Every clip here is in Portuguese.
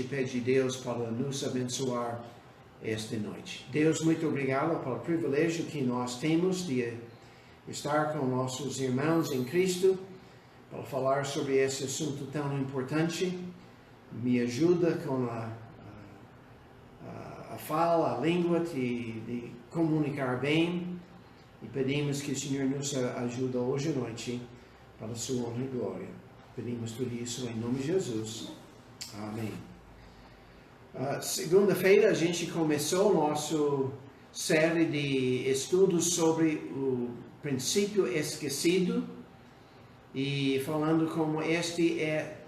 pede a Deus para nos abençoar esta noite. Deus, muito obrigado pelo privilégio que nós temos de estar com nossos irmãos em Cristo, para falar sobre esse assunto tão importante. Me ajuda com a fala, a língua, de comunicar bem. E pedimos que o Senhor nos ajude hoje à noite, para a sua honra e glória. Pedimos tudo isso em nome de Jesus. Amém. Segunda-feira a gente começou nossa série de estudos sobre o princípio esquecido e falando como este é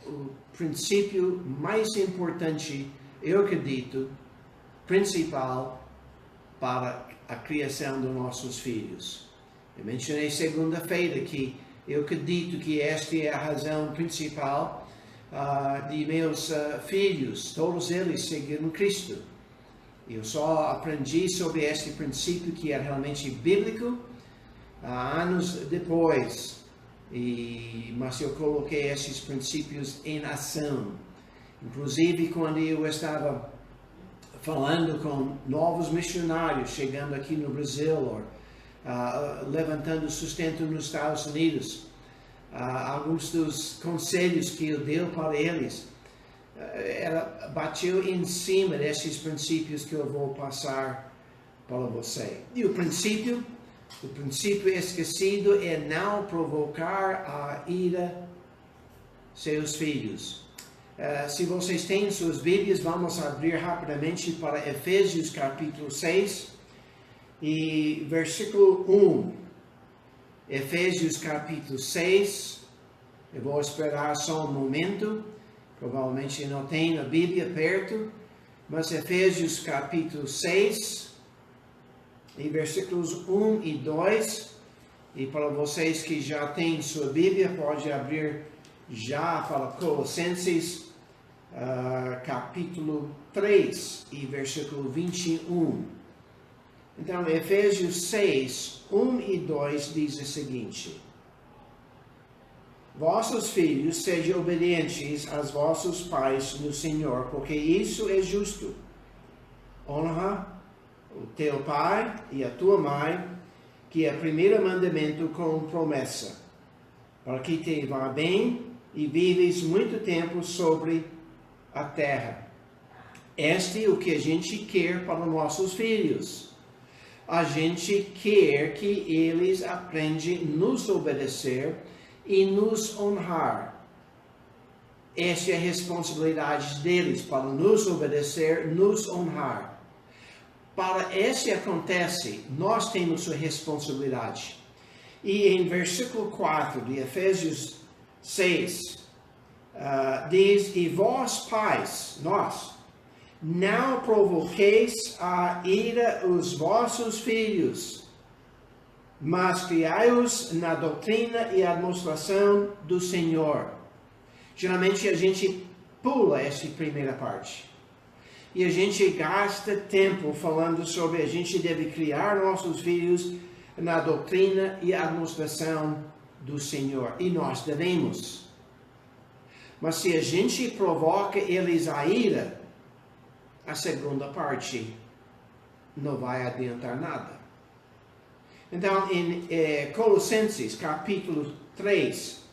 o princípio mais importante, eu acredito, principal para a criação dos nossos filhos. Eu mencionei segunda-feira que eu acredito que esta é a razão principal de meus filhos, todos eles seguiram Cristo. Eu só aprendi sobre este princípio que é realmente bíblico anos depois, mas eu coloquei esses princípios em ação. Inclusive quando eu estava falando com novos missionários chegando aqui no Brasil, ou levantando sustento nos Estados Unidos, alguns dos conselhos que eu dei para eles, bateu em cima desses princípios que eu vou passar para você. E o princípio esquecido é não provocar a ira seus filhos. Se vocês têm suas Bíblias, vamos abrir rapidamente para Efésios capítulo 6 e versículo 1. Efésios capítulo 6, eu vou esperar só um momento, provavelmente não tem a Bíblia perto, mas Efésios capítulo 6, e versículos 1 e 2, e para vocês que já têm sua Bíblia, pode abrir já para Colossenses capítulo 3 e versículo 21. Então, Efésios 6, 1 e 2 diz o seguinte: vossos filhos sejam obedientes aos vossos pais no Senhor, porque isso é justo. Honra o teu pai e a tua mãe, que é o primeiro mandamento com promessa, para que te vá bem e vives muito tempo sobre a terra. Este é o que a gente quer para nossos filhos. A gente quer que eles aprendam a nos obedecer e nos honrar. Essa é a responsabilidade deles, para nos obedecer, nos honrar. Para isso acontece, nós temos a responsabilidade. E em versículo 4 de Efésios 6, diz: e vós pais, nós, não provoqueis a ira os vossos filhos, mas criai-os na doutrina e administração do Senhor. Geralmente a gente pula essa primeira parte. E a gente gasta tempo falando sobre a gente deve criar nossos filhos na doutrina e administração do Senhor. E nós devemos. Mas se a gente provoca eles a ira, a segunda parte não vai adiantar nada. Então, em Colossenses, capítulo 3,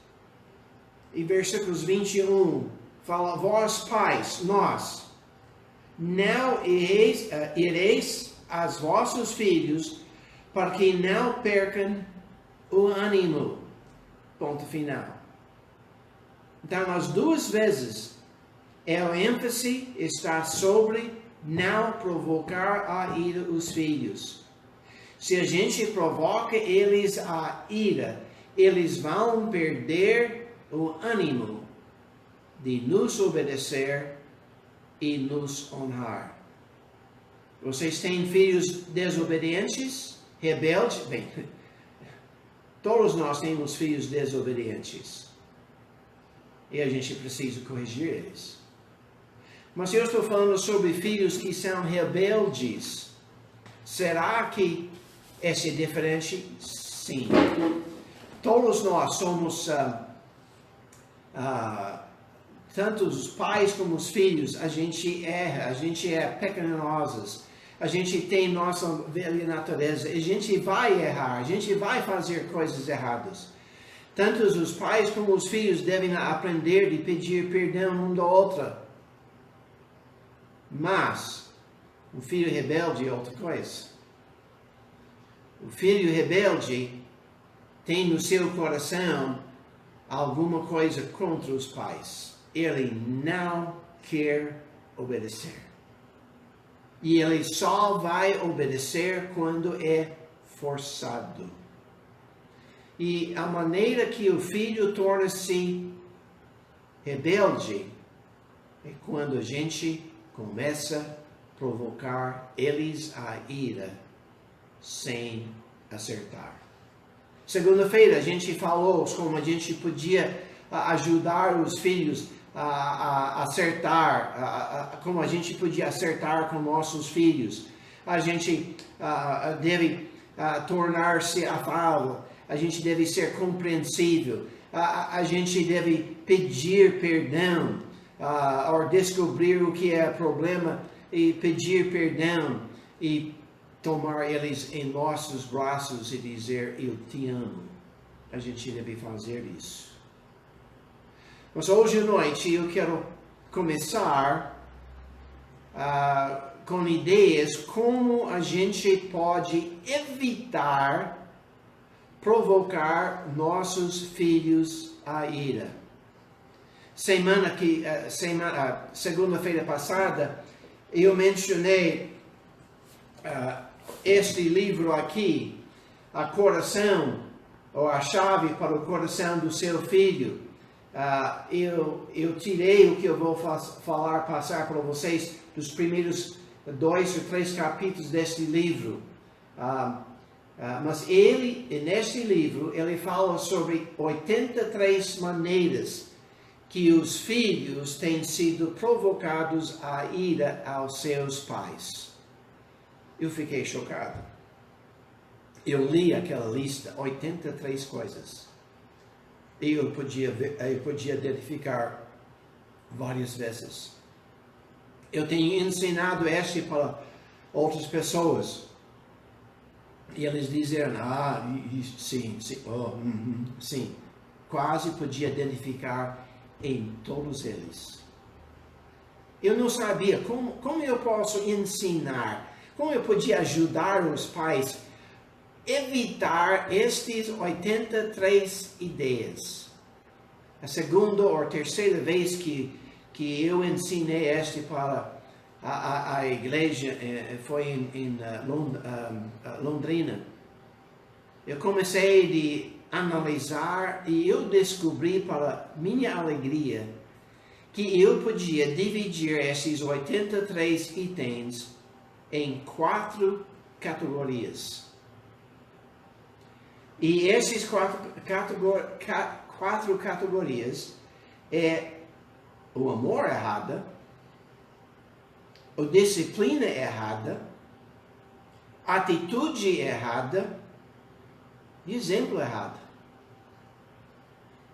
e versículos 21, fala: vós pais, nós, não ireis aos vossos filhos, para que não percam o ânimo. Ponto final. Então, as duas vezes, o ênfase está sobre não provocar a ira os filhos. Se a gente provoca eles a ira, eles vão perder o ânimo de nos obedecer e nos honrar. Vocês têm filhos desobedientes, rebeldes? Bem, todos nós temos filhos desobedientes. E a gente precisa corrigir eles. Mas eu estou falando sobre filhos que são rebeldes. Será que esse é diferente? Sim. Todos nós somos tanto os pais como os filhos, a gente erra, a gente é pecaminosos, a gente tem nossa velha natureza, a gente vai errar, a gente vai fazer coisas erradas. Tanto os pais como os filhos devem aprender de pedir perdão um do outro. Mas, o filho rebelde é outra coisa. O filho rebelde tem no seu coração alguma coisa contra os pais. Ele não quer obedecer. E ele só vai obedecer quando é forçado. E a maneira que o filho torna-se rebelde é quando a gente começa a provocar eles a ira sem acertar. Segunda-feira a gente falou como a gente podia ajudar os filhos a acertar, como a gente podia acertar com nossos filhos. A gente deve tornar-se afável, a gente deve ser compreensível, a gente deve pedir perdão, ou descobrir o que é problema e pedir perdão e tomar eles em nossos braços e dizer, eu te amo. A gente deve fazer isso. Mas hoje à noite eu quero começar com ideias como a gente pode evitar provocar nossos filhos a ira. Segunda-feira passada eu mencionei este livro aqui, a coração, ou a chave para o coração do seu filho. Eu tirei o que eu vou passar para vocês dos primeiros 2 ou 3 capítulos deste livro. Mas neste livro, ele fala sobre 83 maneiras que os filhos têm sido provocados à ira aos seus pais. Eu fiquei chocado. Eu li aquela lista, 83 coisas. E eu podia identificar várias vezes. Eu tenho ensinado este para outras pessoas. E eles disseram, sim, sim. Quase podia identificar em todos eles. Eu não sabia como eu posso ensinar, como eu podia ajudar os pais a evitar estas 83 ideias. A segunda ou terceira vez que eu ensinei este para a igreja foi em Londrina. Eu comecei a analisar e eu descobri, para minha alegria, que eu podia dividir esses 83 itens em 4 categorias. E essas 4 categorias é o amor errado, a disciplina errada, atitude errada e exemplo errado.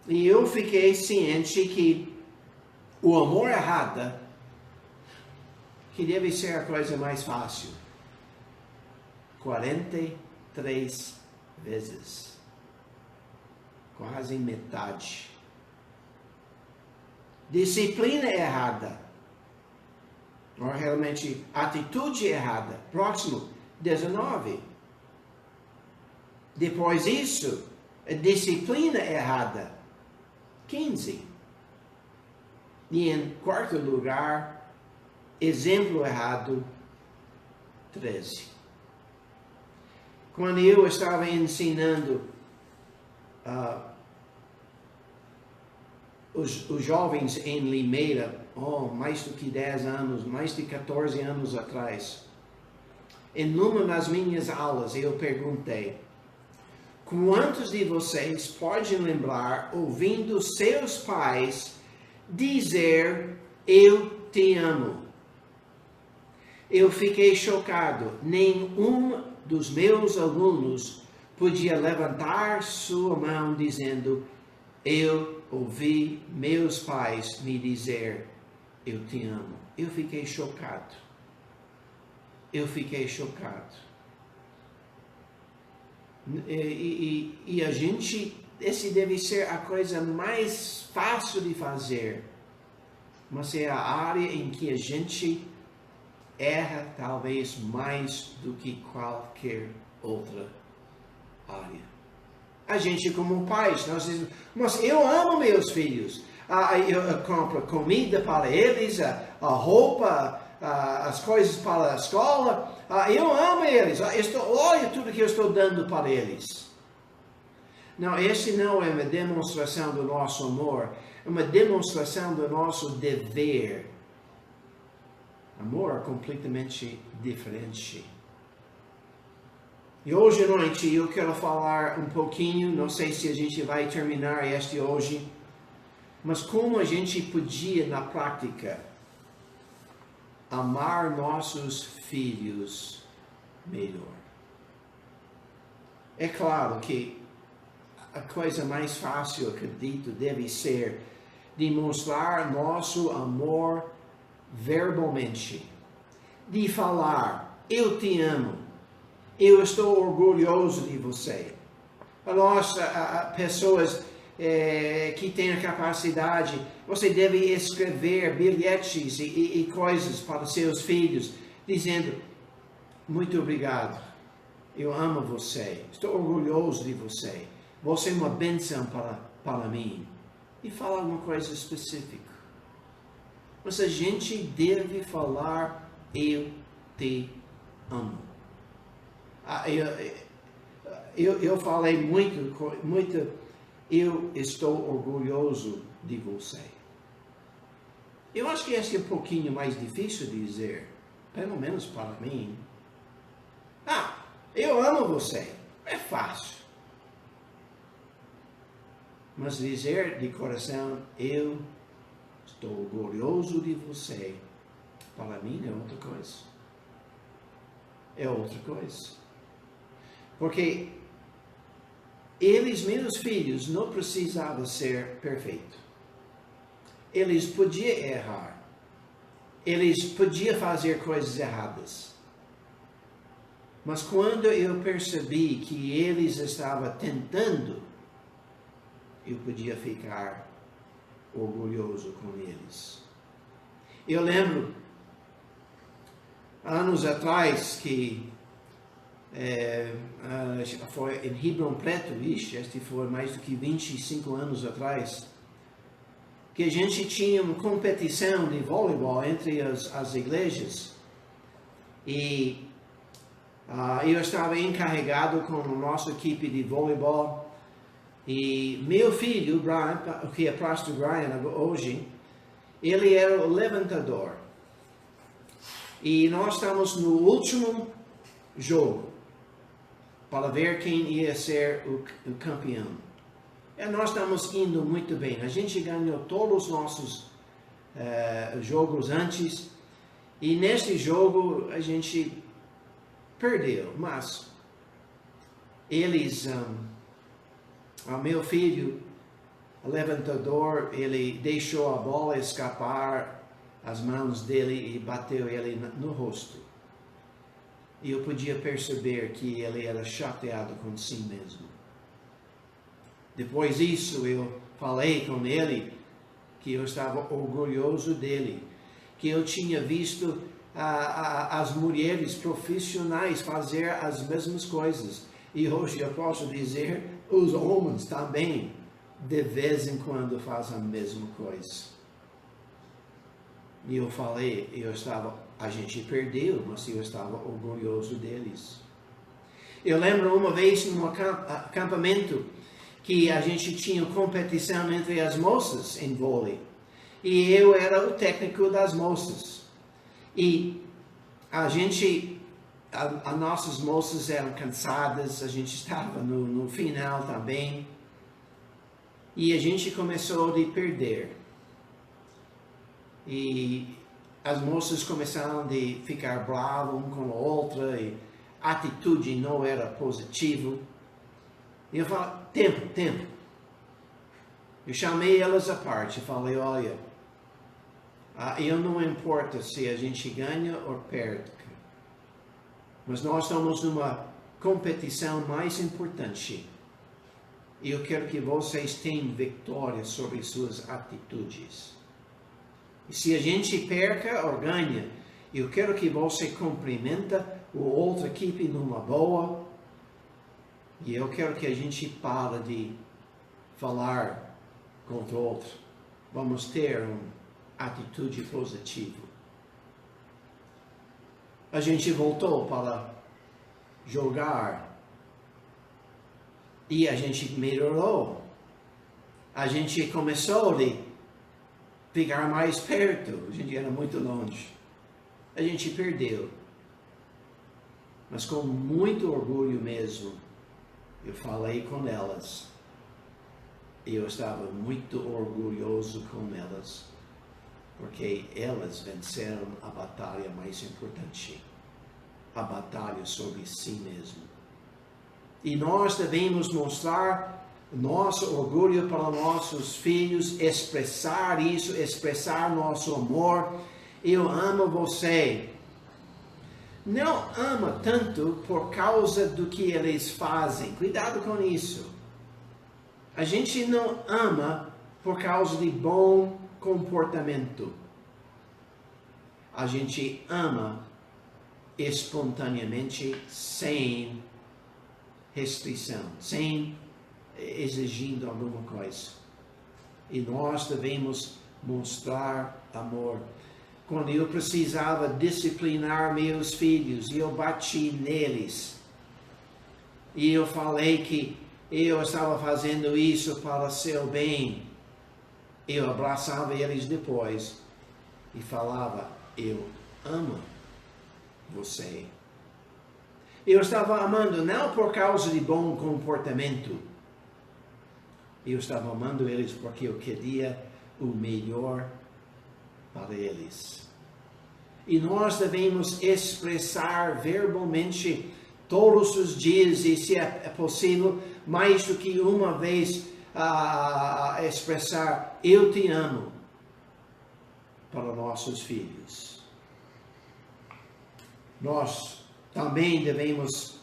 E eu fiquei ciente que o amor errado, que deve ser a coisa mais fácil, 43 vezes. Quase metade. Disciplina errada. Ou realmente atitude errada. Próximo, 19. Depois disso, disciplina errada. 15. E em quarto lugar, exemplo errado. 13. Quando eu estava ensinando os jovens em Limeira, mais do que 10 anos, mais de 14 anos atrás, em uma das minhas aulas eu perguntei: quantos de vocês podem lembrar ouvindo seus pais dizer eu te amo? Eu fiquei chocado. Nenhum dos meus alunos podia levantar sua mão dizendo eu ouvi meus pais me dizer, eu te amo, eu fiquei chocado. Eu fiquei chocado. E a gente, esse deve ser a coisa mais fácil de fazer, mas é a área em que a gente erra talvez mais do que qualquer outra área. A gente como pais, nós dizemos, mas eu amo meus filhos. Eu compro comida para eles, a roupa, as coisas para a escola. Eu amo eles. Olha tudo que eu estou dando para eles. Não, esse não é uma demonstração do nosso amor. É uma demonstração do nosso dever. Amor é completamente diferente. E hoje à noite eu quero falar um pouquinho, não sei se a gente vai terminar este hoje, mas como a gente podia, na prática, amar nossos filhos melhor. É claro que a coisa mais fácil, acredito, deve ser demonstrar nosso amor verbalmente. De falar, eu te amo. Eu estou orgulhoso de você. Nós, pessoas que têm a capacidade, você deve escrever bilhetes e coisas para seus filhos, dizendo, muito obrigado, eu amo você, estou orgulhoso de você, você é uma bênção para mim. E fala uma coisa específica. Mas a gente deve falar, eu te amo. Eu falei muito, eu estou orgulhoso de você. Eu acho que esse é um pouquinho mais difícil de dizer, pelo menos para mim. Eu amo você, é fácil. Mas dizer de coração, eu estou orgulhoso de você, para mim é outra coisa. É outra coisa. Porque eles, meus filhos, não precisavam ser perfeitos. Eles podiam errar. Eles podiam fazer coisas erradas. Mas quando eu percebi que eles estavam tentando, eu podia ficar orgulhoso com eles. Eu lembro, anos atrás, que foi em Ribeirão Preto, este foi mais do que 25 anos atrás, que a gente tinha uma competição de voleibol entre as igrejas, e eu estava encarregado com a nossa equipe de voleibol, e meu filho, Brian, que é pastor Brian hoje, ele era o levantador, e nós estamos no último jogo, para ver quem ia ser o campeão. E nós estamos indo muito bem. A gente ganhou todos os nossos jogos antes. E neste jogo a gente perdeu. Mas eles, meu filho, o levantador, ele deixou a bola escapar as mãos dele e bateu ele no rosto. E eu podia perceber que ele era chateado com si mesmo. Depois disso, eu falei com ele que eu estava orgulhoso dele, que eu tinha visto as mulheres profissionais fazer as mesmas coisas. E hoje eu posso dizer, os homens também, de vez em quando, fazem a mesma coisa. E eu falei, a gente perdeu, mas eu estava orgulhoso deles. Eu lembro uma vez num acampamento que a gente tinha competição entre as moças em vôlei. E eu era o técnico das moças. E as nossas moças eram cansadas, a gente estava no final também. E a gente começou a perder. E as moças começaram a ficar bravas uma com a outra, e a atitude não era positiva. E eu falo, tempo. Eu chamei elas à parte e falei, olha, eu não importa se a gente ganha ou perde, mas nós estamos numa competição mais importante. E eu quero que vocês tenham vitória sobre suas atitudes. E se a gente perca ou ganha, eu quero que você cumprimenta a outra equipe numa boa. E eu quero que a gente pare de falar contra o outro. Vamos ter uma atitude positiva. A gente voltou para jogar. E a gente melhorou. A gente começou a ficar mais perto. A gente era muito longe. A gente perdeu. Mas com muito orgulho mesmo, eu falei com elas. E eu estava muito orgulhoso com elas. Porque elas venceram a batalha mais importante. A batalha sobre si mesmo. E nós devemos mostrar nosso orgulho para nossos filhos, expressar isso, expressar nosso amor. Eu amo você. Não ama tanto por causa do que eles fazem. Cuidado com isso. A gente não ama por causa de bom comportamento. A gente ama espontaneamente, sem restrição, sem exigindo alguma coisa. E nós devemos mostrar amor. Quando eu precisava disciplinar meus filhos, eu bati neles. E eu falei que eu estava fazendo isso para seu bem. Eu abraçava eles depois e falava, eu amo você. Eu estava amando não por causa de bom comportamento. Eu estava amando eles porque eu queria o melhor para eles. E nós devemos expressar verbalmente todos os dias, e se é possível, mais do que uma vez, expressar eu te amo para nossos filhos. Nós também devemos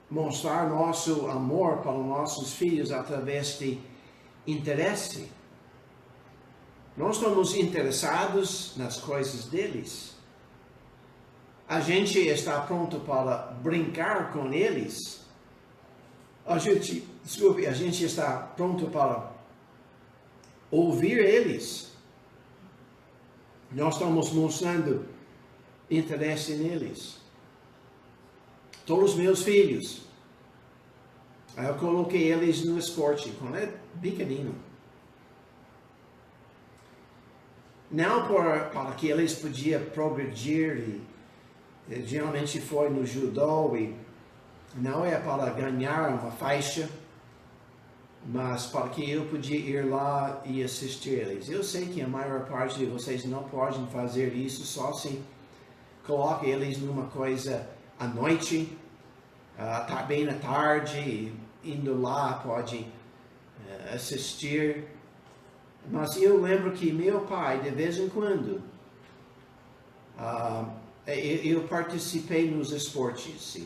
mostrar nosso amor para nossos filhos através de interesse. Nós estamos interessados nas coisas deles. A gente está pronto para brincar com eles. A gente está pronto para ouvir eles. Nós estamos mostrando interesse neles. Todos os meus filhos, eu coloquei eles no esporte quando é pequenino. Não para que eles podiam progredir, geralmente foi no judô, e não é para ganhar uma faixa, mas para que eu podia ir lá e assistir eles. Eu sei que a maior parte de vocês não podem fazer isso, só se coloque eles numa coisa à noite, tá bem à tarde, indo lá pode assistir. Mas eu lembro que meu pai, de vez em quando, eu participei nos esportes.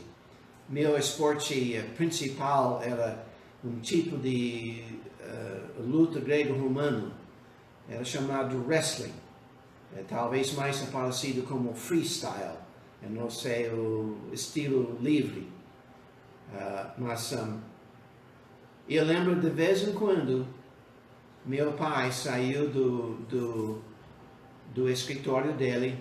Meu esporte principal era um tipo de luta grego-romano, era chamado wrestling. Talvez mais parecido como freestyle, eu não sei o estilo livre. Mas eu lembro de vez em quando meu pai saiu do escritório dele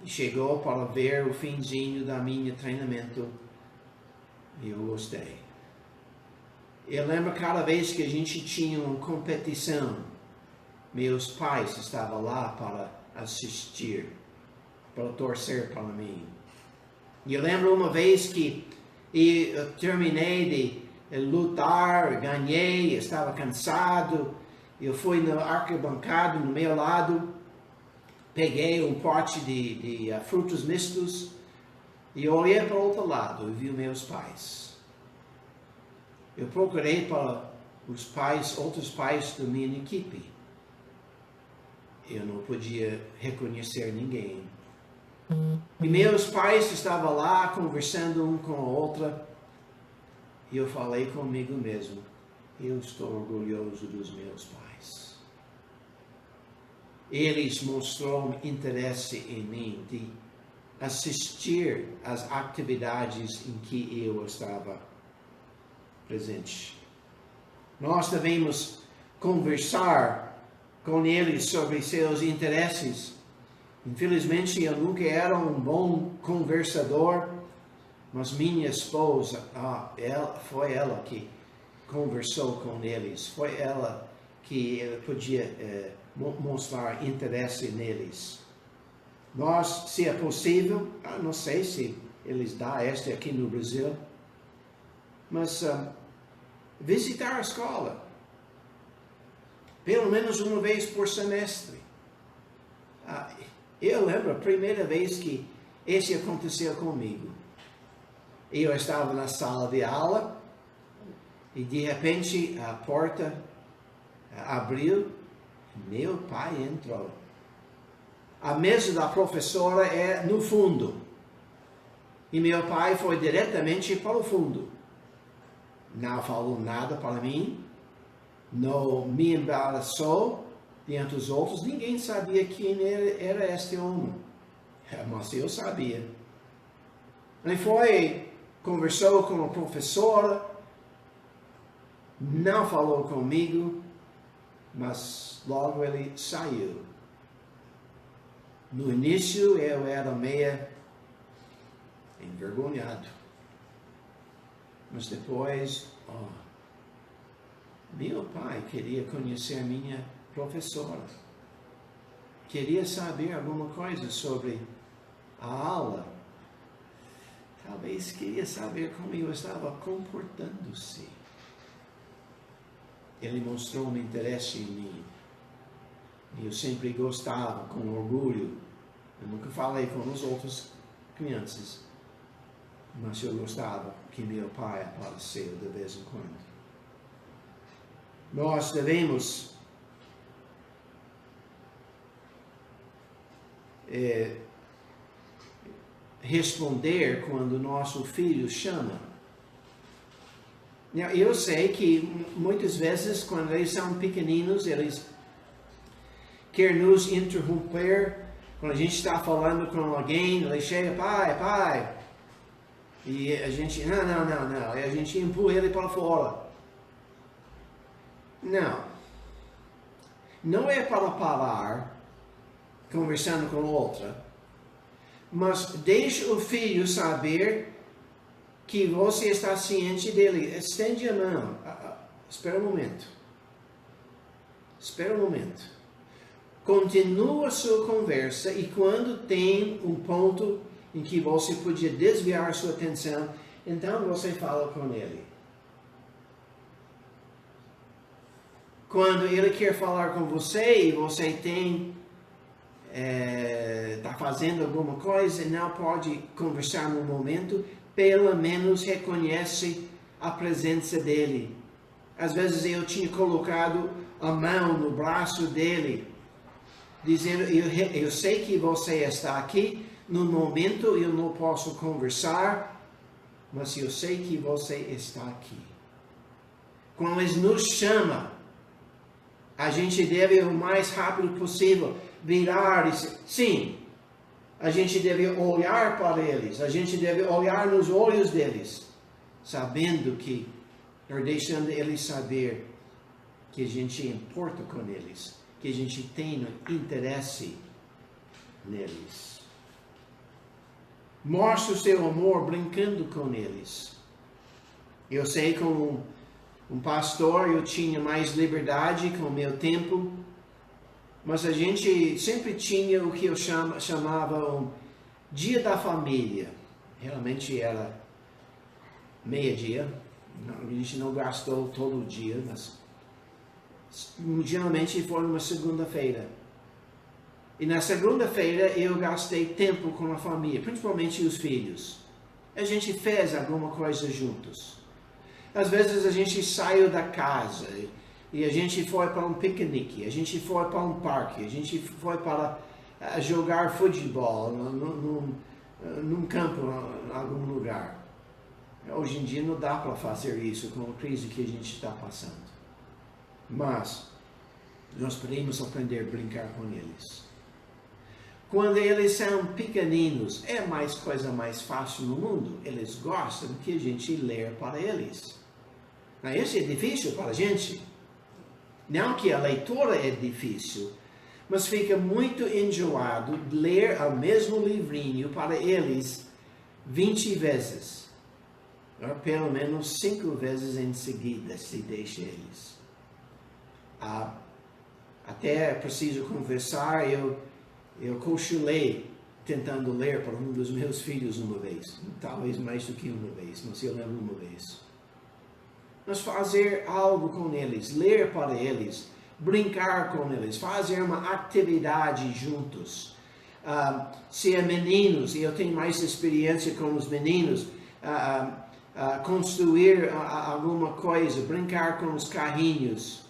e chegou para ver o finzinho da minha treinamento e eu gostei. Eu lembro cada vez que a gente tinha uma competição, meus pais estavam lá para assistir, para torcer para mim. E eu lembro uma vez que eu terminei de lutar, ganhei, estava cansado, eu fui na arquibancada no meu lado, peguei um pote de frutos mistos e olhei para o outro lado e vi meus pais. Eu procurei para outros pais da minha equipe. Eu não podia reconhecer ninguém. E meus pais estavam lá conversando um com a outra. E eu falei comigo mesmo, eu estou orgulhoso dos meus pais. Eles mostraram interesse em mim de assistir às atividades em que eu estava presente. Nós devemos conversar com eles sobre seus interesses. Infelizmente, eu nunca era um bom conversador, mas minha esposa, foi ela que conversou com eles, foi ela que podia mostrar interesse neles. Nós, se é possível, não sei se eles dão este aqui no Brasil, mas visitar a escola, pelo menos uma vez por semestre. Eu lembro a primeira vez que isso aconteceu comigo. Eu estava na sala de aula e de repente a porta abriu e meu pai entrou. A mesa da professora é no fundo e meu pai foi diretamente para o fundo. Não falou nada para mim, não me embaraçou diante dos outros. Ninguém sabia quem era este homem, mas eu sabia. Ele conversou com a professora, não falou comigo, mas logo ele saiu. No início eu era meio envergonhado, mas depois, meu pai queria conhecer minha professora, queria saber alguma coisa sobre a aula. Talvez queria saber como eu estava comportando-se. Ele mostrou um interesse em mim. E eu sempre gostava, com orgulho. Eu nunca falei com os outros crianças. Mas eu gostava que meu pai apareceu de vez em quando. Nós devemos responder quando nosso filho chama. Eu sei que muitas vezes quando eles são pequeninos, eles querem nos interromper. Quando a gente está falando com alguém, ele chega, pai. E a gente, não. E a gente empurra ele para fora. Não é para parar conversando com outra. Mas deixe o filho saber que você está ciente dele. Estende a mão. Espera um momento. Continua a sua conversa e quando tem um ponto em que você podia desviar sua atenção, então você fala com ele. Quando ele quer falar com você e você está fazendo alguma coisa e não pode conversar no momento, pelo menos reconhece a presença dele. Às vezes eu tinha colocado a mão no braço dele, dizendo, eu sei que você está aqui, no momento eu não posso conversar, mas eu sei que você está aqui. Quando eles nos chamam, a gente deve o mais rápido possível virar e dizer, sim, a gente deve olhar para eles, a gente deve olhar nos olhos deles, sabendo que, ou deixando eles saber que a gente importa com eles, que a gente tem interesse neles. Mostre o seu amor brincando com eles. Eu sei, como um pastor, eu tinha mais liberdade com o meu tempo, mas a gente sempre tinha o que eu chamava um dia da família. Realmente era meio-dia. A gente não gastou todo o dia, mas geralmente foi numa segunda-feira. E na segunda-feira eu gastei tempo com a família, principalmente os filhos. A gente fez alguma coisa juntos. Às vezes a gente saiu da casa e a gente foi para um piquenique, a gente foi para um parque, a gente foi para jogar futebol num campo, em algum lugar. Hoje em dia não dá para fazer isso com a crise que a gente está passando. Mas nós podemos aprender a brincar com eles. Quando eles são pequeninos, é mais coisa mais fácil no mundo. Eles gostam que a gente ler para eles. Isso é difícil para a gente. Não que a leitura é difícil, mas fica muito enjoado ler o mesmo livrinho para eles 20 vezes. Ou pelo menos 5 vezes em seguida, se deixa eles. Até preciso conversar, eu cochilei tentando ler para um dos meus filhos uma vez. Talvez mais do que uma vez, mas eu lembro uma vez. Mas fazer algo com eles, ler para eles, brincar com eles, fazer uma atividade juntos. Se é meninos, e eu tenho mais experiência com os meninos, construir alguma coisa, brincar com os carrinhos.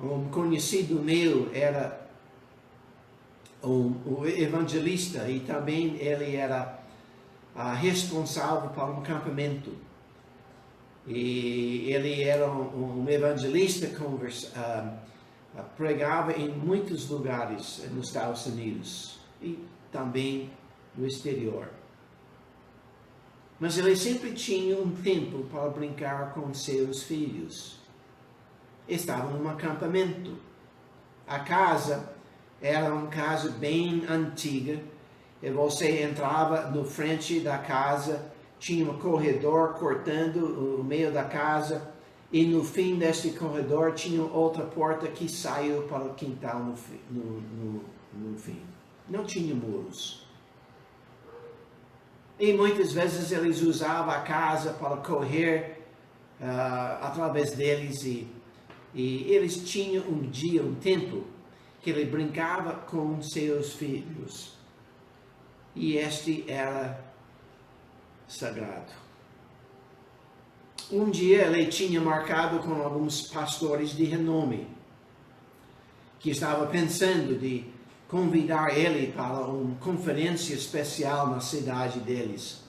Um conhecido meu era o evangelista e também ele era responsável para um acampamento. E ele era um evangelista, pregava em muitos lugares nos Estados Unidos e também no exterior. Mas ele sempre tinha um tempo para brincar com seus filhos. Estava num acampamento. A casa era uma casa bem antiga. E você entrava no frente da casa, tinha um corredor cortando o meio da casa. E no fim deste corredor tinha outra porta que saiu para o quintal no fim. Não tinha muros. E muitas vezes eles usavam a casa para correr através deles e eles tinham um dia, um tempo, que ele brincava com seus filhos. E este era sagrado. Um dia ele tinha marcado com alguns pastores de renome, que estava pensando de convidar ele para uma conferência especial na cidade deles.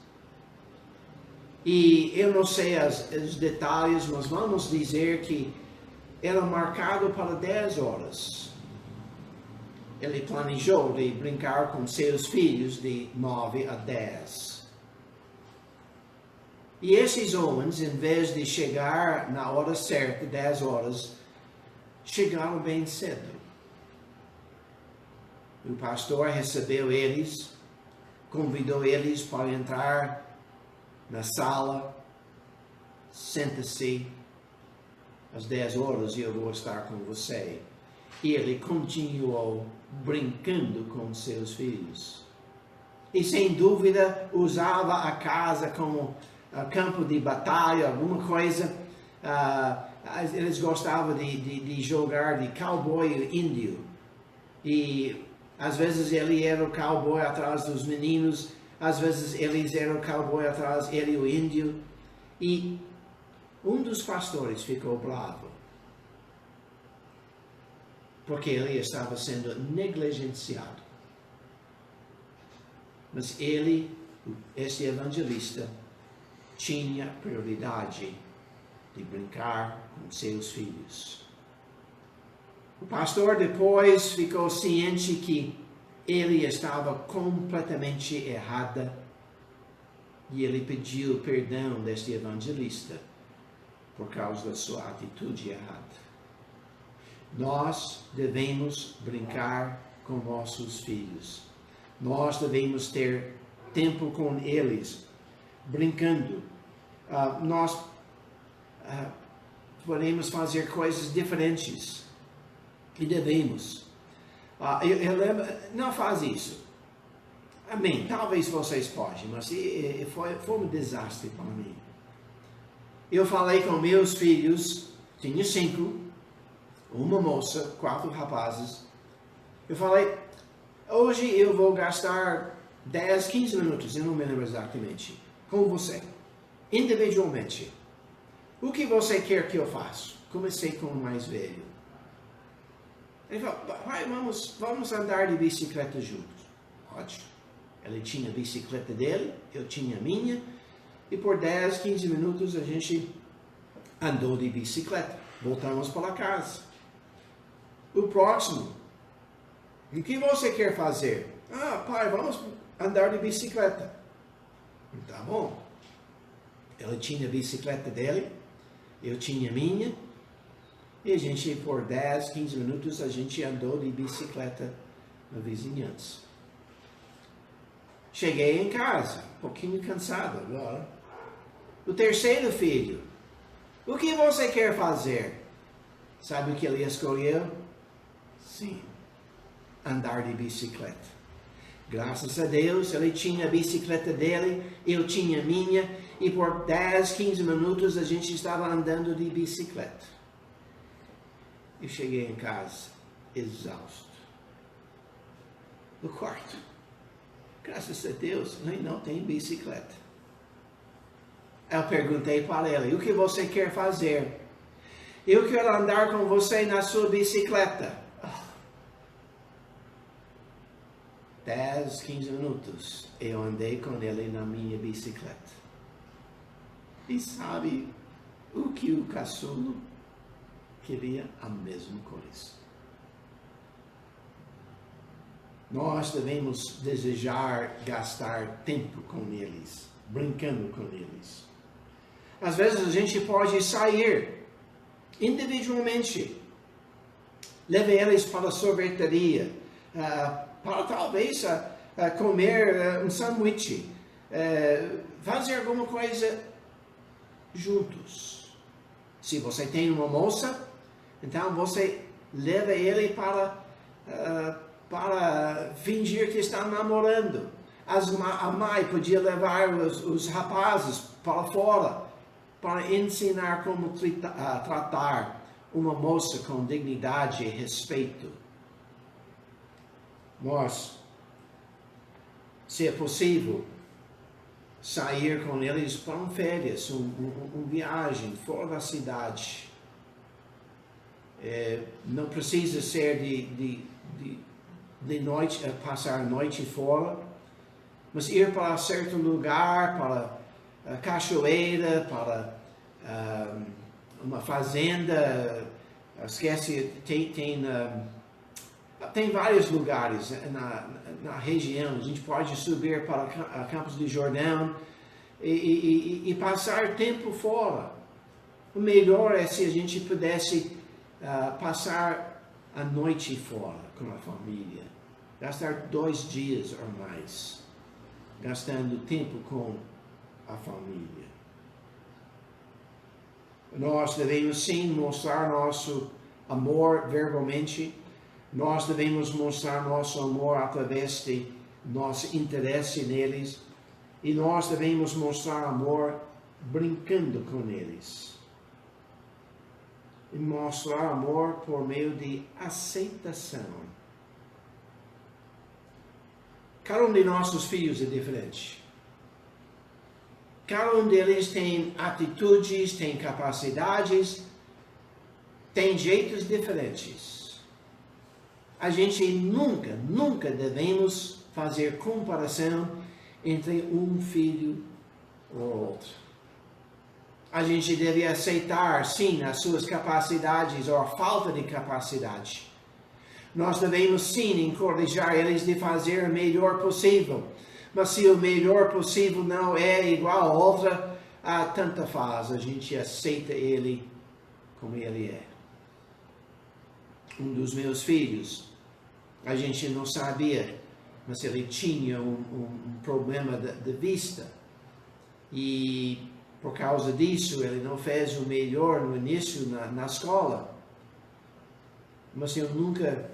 E eu não sei os detalhes, mas vamos dizer que era marcado para 10 horas. Ele planejou de brincar com seus filhos de 9 a 10. E esses homens, em vez de chegar na hora certa, 10 horas, chegaram bem cedo. O pastor recebeu eles, convidou eles para entrar na sala, senta-se, às 10 horas eu vou estar com você. E ele continuou brincando com seus filhos. E sem dúvida usava a casa como campo de batalha, alguma coisa. Eles gostavam de jogar de cowboy e índio. E às vezes ele era o cowboy atrás dos meninos, às vezes eles eram o cowboy atrás, ele e o índio. E um dos pastores ficou bravo, porque ele estava sendo negligenciado. Mas ele, esse evangelista, tinha prioridade de brincar com seus filhos. O pastor depois ficou ciente que ele estava completamente errado e ele pediu perdão deste evangelista por causa da sua atitude errada. Nós devemos brincar com nossos filhos. Nós devemos ter tempo com eles, brincando. Nós podemos fazer coisas diferentes. E devemos. Eu lembro, não faz isso. Amém. Talvez vocês possam, mas foi um desastre para mim. Eu falei com meus filhos, tinha 5, uma moça, 4 rapazes. Eu falei, hoje eu vou gastar 10, 15 minutos, eu não me lembro exatamente, com você. individualmente. O que você quer que eu faça? Comecei com o mais velho. Ele falou, pai, vamos andar de bicicleta juntos. Ótimo. Ele tinha a bicicleta dele, eu tinha a minha, e por 10, 15 minutos a gente andou de bicicleta. Voltamos para casa. O próximo, o que você quer fazer? Ah, pai, vamos andar de bicicleta. Tá bom. Ele tinha a bicicleta dele, eu tinha a minha, e a gente, por 10, 15 minutos, a gente andou de bicicleta na vizinhança. Cheguei em casa, um pouquinho cansado agora. O terceiro filho, o que você quer fazer? Sabe o que ele escolheu? Sim, andar de bicicleta. Graças a Deus, ele tinha a bicicleta dele, eu tinha a minha, e por 10, 15 minutos a gente estava andando de bicicleta. Eu cheguei em casa, exausto. No quarto, graças a Deus, ele não tem bicicleta. Eu perguntei para ele, o que você quer fazer? Eu quero andar com você na sua bicicleta. 10, 15 minutos, eu andei com ele na minha bicicleta. E sabe o que o caçulo queria? A mesma coisa. Nós devemos desejar gastar tempo com eles, brincando com eles. Às vezes a gente pode sair individualmente, leve eles para a sorveteria, para talvez comer um sanduíche, fazer alguma coisa juntos. Se você tem uma moça, então você leva ele para fingir que está namorando. A mãe podia levar os rapazes para fora para ensinar como tratar uma moça com dignidade e respeito. Nós, se é possível, sair com eles para férias, uma viagem fora da cidade. Não precisa ser de noite, passar a noite fora, mas ir para certo lugar, para a cachoeira, para uma fazenda. Esquece, tem vários lugares na região. A gente pode subir para Campos do Jordão e passar tempo fora. O melhor é se a gente pudesse passar a noite fora com a família. Gastar 2 dias ou mais, gastando tempo com a família. Nós devemos sim mostrar nosso amor verbalmente. Nós devemos mostrar nosso amor através de nosso interesse neles. E nós devemos mostrar amor brincando com eles. E mostrar amor por meio de aceitação. Cada um de nossos filhos é diferente. Cada um deles tem atitudes, tem capacidades, tem jeitos diferentes. A gente nunca devemos fazer comparação entre um filho ou outro. A gente deve aceitar, sim, as suas capacidades ou a falta de capacidade. Nós devemos, sim, encorajar eles de fazer o melhor possível. Mas se o melhor possível não é igual a outra, tanto faz, a gente aceita ele como ele é. Um dos meus filhos, a gente não sabia, mas ele tinha um problema de vista. E por causa disso, ele não fez o melhor no início na escola. Mas eu nunca,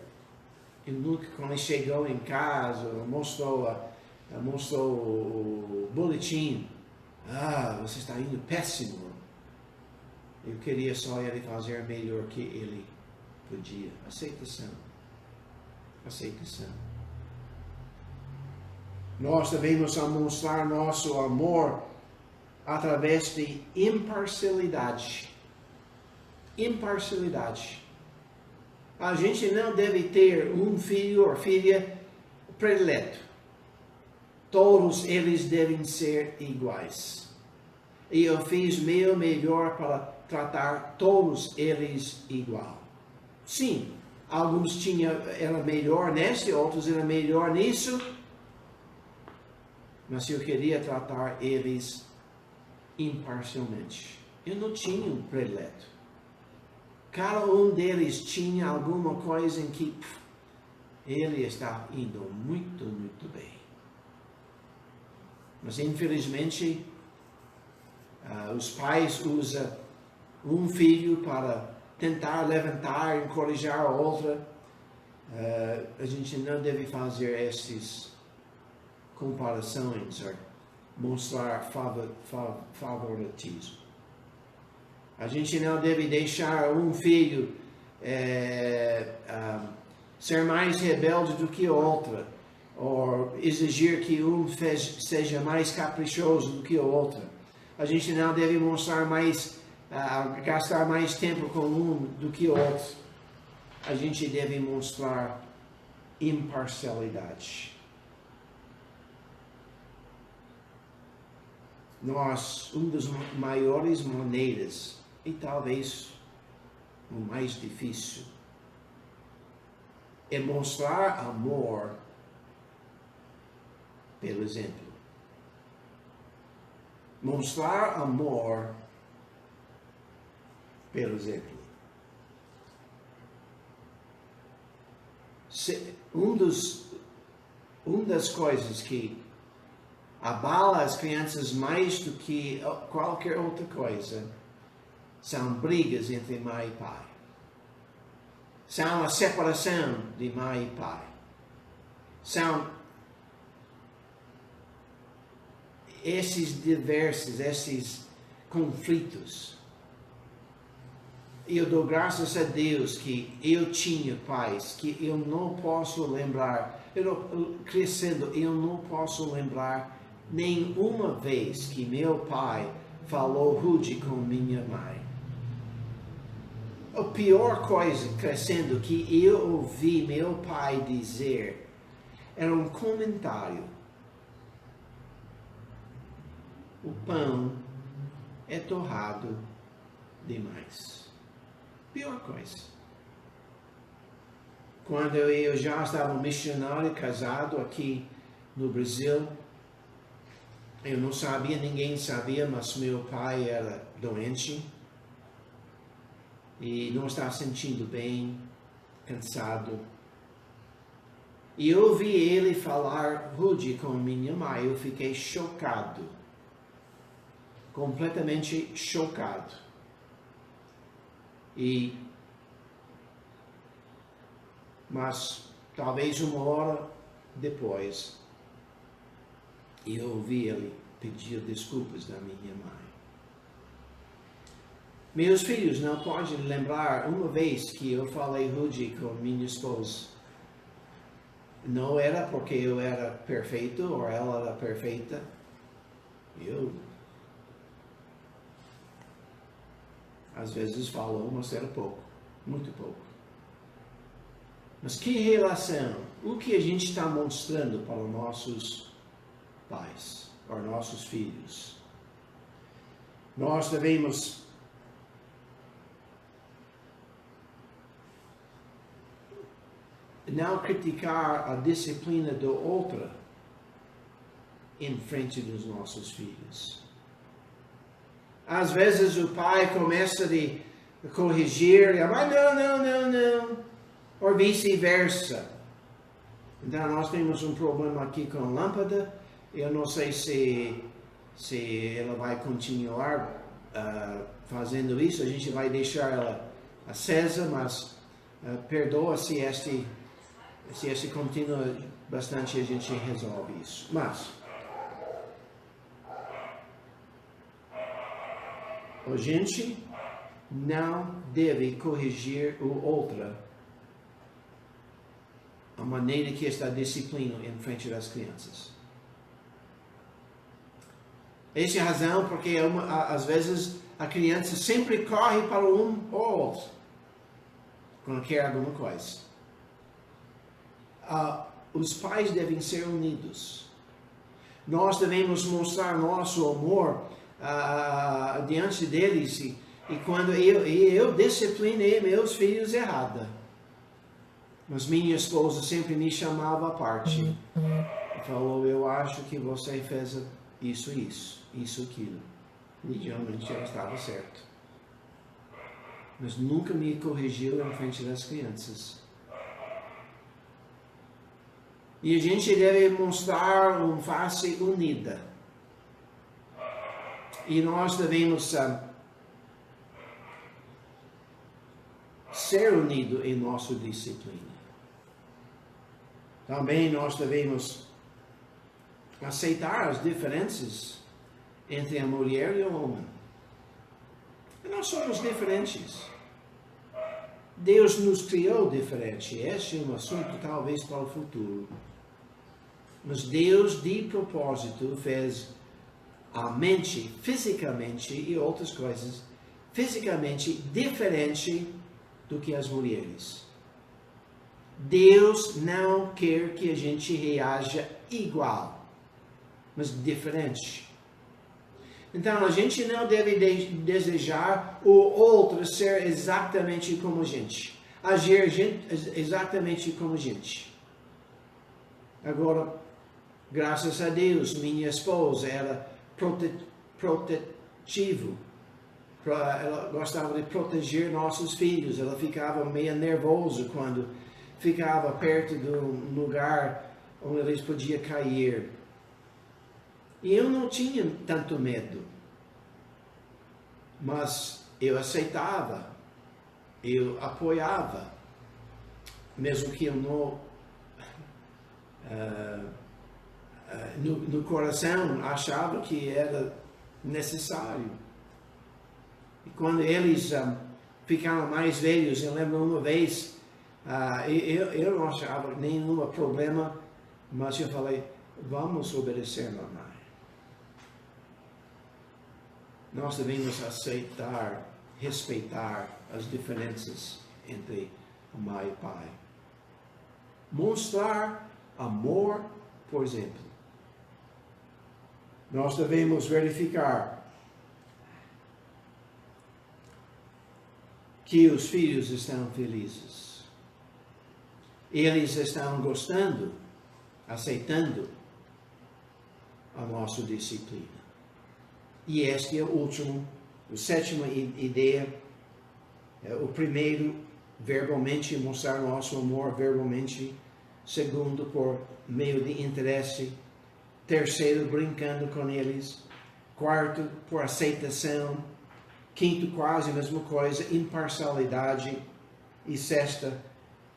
quando ele chegou em casa, mostrou o boletim. Você está indo péssimo. Eu queria só ele fazer melhor que ele podia. Aceitação. Nós devemos mostrar nosso amor através de imparcialidade. Imparcialidade. A gente não deve ter um filho ou filha predileto. Todos eles devem ser iguais. E eu fiz meu melhor para tratar todos eles igual. Sim, alguns eram melhor nesse, outros eram melhor nisso. Mas eu queria tratar eles imparcialmente. Eu não tinha um predileto. Cada um deles tinha alguma coisa em que ele está indo muito, muito bem. Mas infelizmente, os pais usam um filho para tentar levantar, encorajar a outra. A gente não deve fazer essas comparações ou mostrar favoritismo. A gente não deve deixar um filho ser mais rebelde do que o outro, ou exigir que um seja mais caprichoso do que o outro. A gente não deve gastar mais tempo com um do que o outro. A gente deve mostrar imparcialidade. Uma das maiores maneiras, e talvez o mais difícil, é mostrar amor pelo exemplo. Mostrar amor pelo exemplo. Uma das coisas que abala as crianças mais do que qualquer outra coisa são brigas entre mãe e pai. São a separação de mãe e pai. São esses conflitos. Eu dou graças a Deus que eu tinha pais que eu não posso lembrar. Crescendo, eu não posso lembrar nenhuma vez que meu pai falou rude com minha mãe. A pior coisa crescendo que eu ouvi meu pai dizer era um comentário. O pão é torrado demais. Pior coisa. Quando eu já estava missionário, casado aqui no Brasil, eu não sabia, ninguém sabia, mas meu pai era doente e não estava sentindo bem, cansado. E eu ouvi ele falar rude com minha mãe, eu fiquei chocado, completamente chocado. Mas talvez uma hora depois, eu ouvi ele pedir desculpas da minha mãe. Meus filhos não podem lembrar uma vez que eu falei rude com minha esposa. Não era porque eu era perfeito ou ela era perfeita. Eu às vezes falo, mas era pouco, muito pouco. Mas que relação? O que a gente está mostrando para os nossos pais, para nossos filhos? Nós devemos não criticar a disciplina do outro em frente dos nossos filhos. Às vezes o pai começa a corrigir e a mãe, não. Ou vice-versa. Então nós temos um problema aqui com a lâmpada. Eu não sei se ela vai continuar fazendo isso. A gente vai deixar ela acesa, mas perdoa se este continua bastante, a gente resolve isso. Mas a gente não deve corrigir o outro a maneira que está disciplina em frente das crianças. Essa é a razão porque às vezes a criança sempre corre para um ou outro quando quer alguma coisa. Os pais devem ser unidos. Nós devemos mostrar nosso amor diante deles. E quando eu disciplinei meus filhos errada, mas minha esposa sempre me chamava à parte e falou: eu acho que você fez isso, aquilo. E geralmente eu estava certo. Mas nunca me corrigiu em frente das crianças. E a gente deve mostrar uma face unida. E nós devemos ser unidos em nossa disciplina. Também nós devemos aceitar as diferenças entre a mulher e o homem. E nós somos diferentes. Deus nos criou diferente. Este é um assunto talvez para o futuro. Mas Deus, de propósito, fez a mente fisicamente e outras coisas fisicamente diferente do que as mulheres. Deus não quer que a gente reaja igual, mas diferente. Então, a gente não deve desejar o outro ser exatamente como a gente. Agir exatamente como a gente. Agora, graças a Deus, minha esposa era protetiva. Ela gostava de proteger nossos filhos. Ela ficava meio nervosa quando ficava perto do lugar onde eles podiam cair. E eu não tinha tanto medo. Mas eu aceitava. Eu apoiava. Mesmo que eu não... no coração achava que era necessário. E quando eles ficaram mais velhos, eu lembro uma vez, eu não achava nenhum problema, mas eu falei: vamos obedecer a mamãe. Nós devemos aceitar, respeitar as diferenças entre a mãe e o pai. Mostrar amor, por exemplo. Nós devemos verificar que os filhos estão felizes. Eles estão gostando, aceitando a nossa disciplina. E este é a sétima ideia. O primeiro, verbalmente, mostrar nosso amor verbalmente. Segundo, por meio de interesse. Terceiro, brincando com eles. Quarto, por aceitação. Quinto, quase a mesma coisa, imparcialidade. E sexta,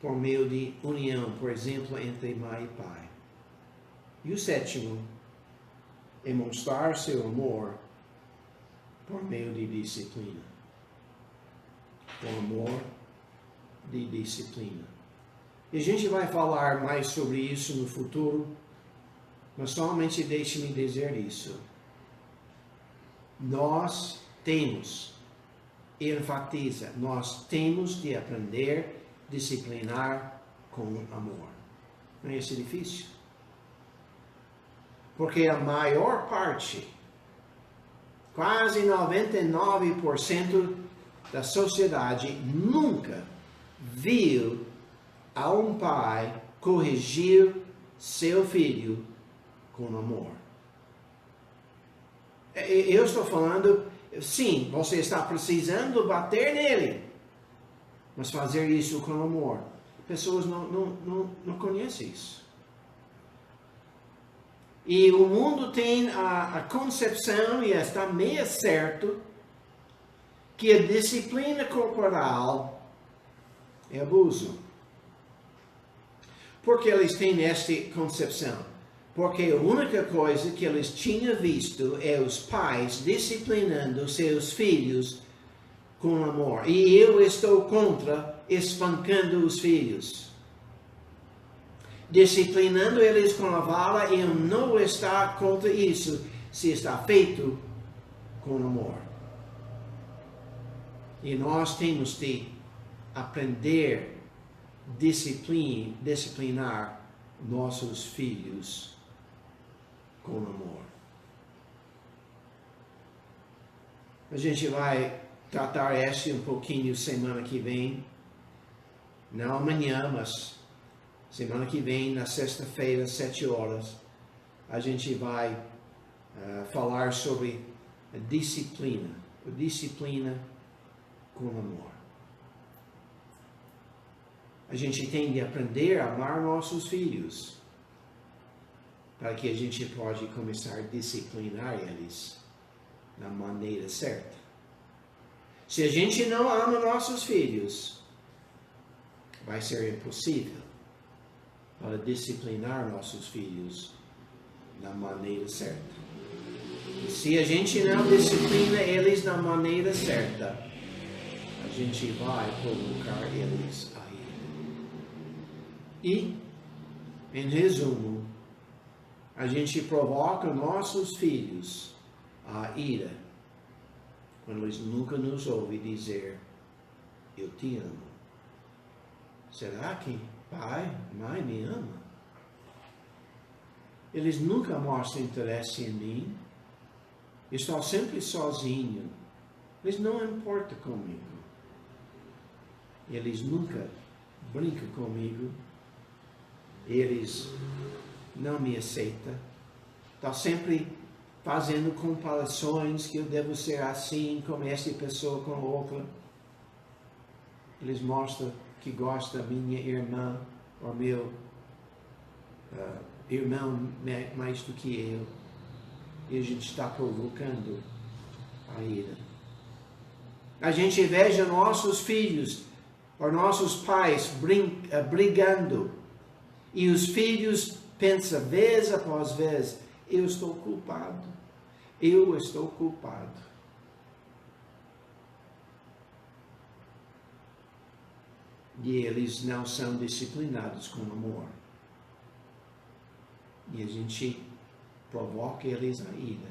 por meio de união, por exemplo, entre mãe e pai. E o sétimo é mostrar seu amor por meio de disciplina. Por amor de disciplina. E a gente vai falar mais sobre isso no futuro, mas somente deixe-me dizer isso. Nós temos, enfatiza, nós temos de aprender a disciplinar com amor. Não é isso difícil? Porque a maior parte, quase 99% da sociedade nunca viu a um pai corrigir seu filho com amor. Eu estou falando, sim, você está precisando bater nele, mas fazer isso com amor. Pessoas não conhecem isso. E o mundo tem a concepção, e está meio certo, que a disciplina corporal é abuso. Por que eles têm esta concepção? Porque a única coisa que eles tinham visto é os pais disciplinando seus filhos com amor. E eu estou contra espancando os filhos. Disciplinando eles com a vara, eu não estou contra isso. se está feito com amor. E nós temos de aprender a disciplinar nossos filhos com amor. A gente vai tratar este um pouquinho semana que vem. Não amanhã, mas semana que vem, na sexta-feira, 7 horas, a gente vai falar sobre a disciplina com amor. A gente tem de aprender a amar nossos filhos, para que a gente pode começar a disciplinar eles da maneira certa. Se a gente não ama nossos filhos, vai ser impossível para disciplinar nossos filhos da maneira certa. E se a gente não disciplina eles da maneira certa, a gente vai provocar eles a ira. E, em resumo, a gente provoca nossos filhos a ira quando eles nunca nos ouvem dizer: eu te amo. Será que pai, mãe me ama? Eles nunca mostram interesse em mim. Estou sempre sozinho. Eles não importam comigo. Eles nunca brincam comigo. Eles não me aceitam. Estão sempre fazendo comparações que eu devo ser assim como essa pessoa com outra. Eles mostram que gostam da minha irmã ou meu irmão mais do que eu. E a gente está provocando a ira. A gente veja nossos filhos ou nossos pais brigando. E os filhos pensam vez após vez: eu estou culpado. Eu estou culpado. E eles não são disciplinados com amor. E a gente provoca eles a ira.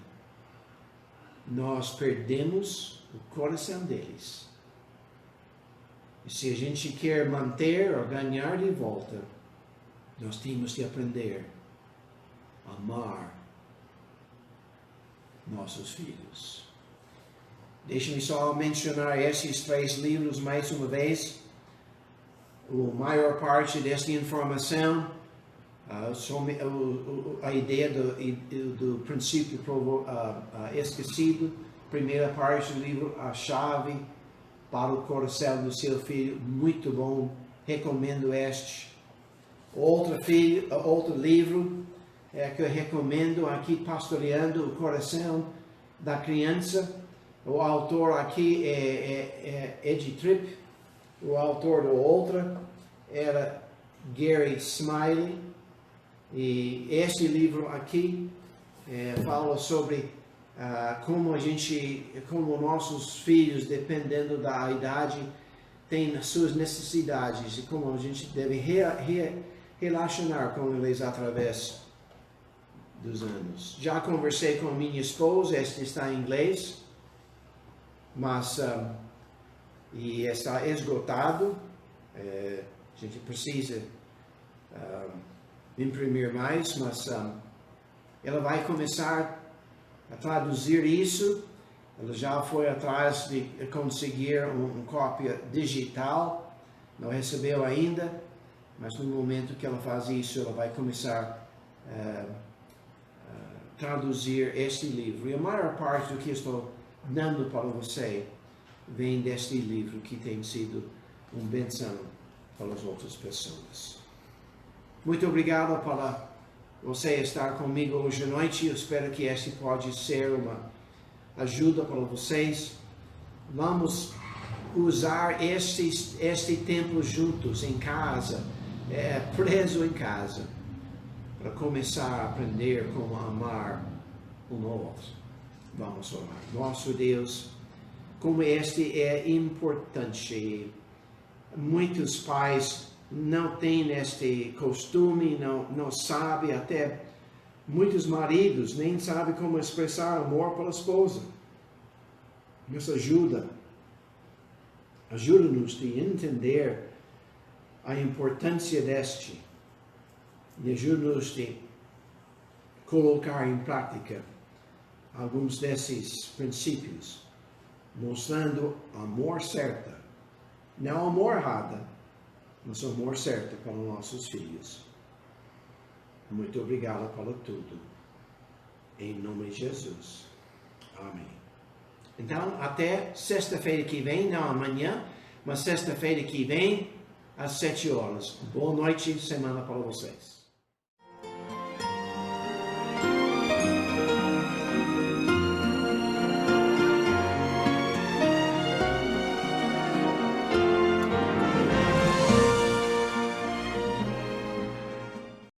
Nós perdemos o coração deles. E se a gente quer manter ou ganhar de volta, nós temos que aprender a amar nossos filhos. Deixe-me só mencionar esses 3 livros mais uma vez. A maior parte desta informação a ideia do princípio esquecido, primeira parte do livro, a chave para o coração do seu filho, muito bom, recomendo este. Outro livro que eu recomendo aqui, Pastoreando o Coração da Criança. O autor aqui é Ed Tripp, o autor do outro era Gary Smiley. E este livro aqui fala sobre como nossos filhos, dependendo da idade, têm as suas necessidades e como a gente deve relacionar com eles através dos anos. Já conversei com minha esposa, este está em inglês, mas e está esgotado. A gente precisa imprimir mais, mas ela vai começar a traduzir isso. Ela já foi atrás de conseguir uma cópia digital, não recebeu ainda, mas no momento que ela faz isso, ela vai começar a traduzir este livro. E a maior parte do que estou dando para você vem deste livro, que tem sido uma bênção para as outras pessoas. Muito obrigado por você estar comigo hoje à noite. Eu espero que este pode ser uma ajuda para vocês. Vamos usar este tempo juntos em casa, preso em casa, para começar a aprender como amar um ao outro. Vamos orar. Nosso Deus, como este é importante. Muitos pais não têm este costume, não sabem, até Muitos maridos nem sabem como expressar amor pela esposa. Isso ajuda-nos a entender a importância deste e ajuda-nos a colocar em prática alguns desses princípios, mostrando amor certo, não amor errado, mas amor certo para os nossos filhos. Muito obrigado por tudo. Em nome de Jesus. Amém. Então, até sexta-feira que vem, não amanhã, mas sexta-feira que vem, às 7 horas. Boa noite, semana para vocês.